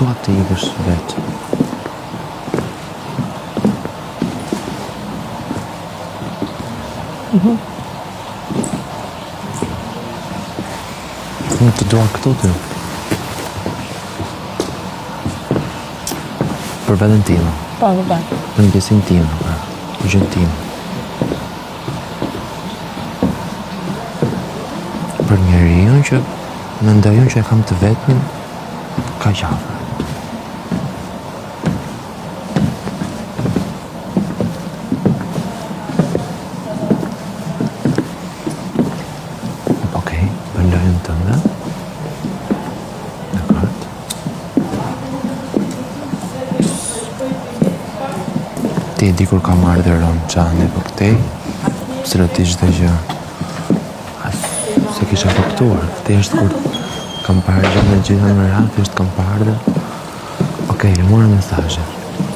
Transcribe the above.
dua të ikësh vetë. Unë të dua këto ty. Për veten time. Po. Për ndjesin time, për gjën time. Për njeriun që mendoj që e kam të vetën ka qafë. Okej, për lojën tënde. Dakord. Ti e di kur kam ardhur Çani për këtej, sëritisht çdo gjë. Se kisha kuptuar, thjesht kur kam parë gjë në gjitha në ratë, thjesht kam parë dhe... Okej, e mora mesazhet.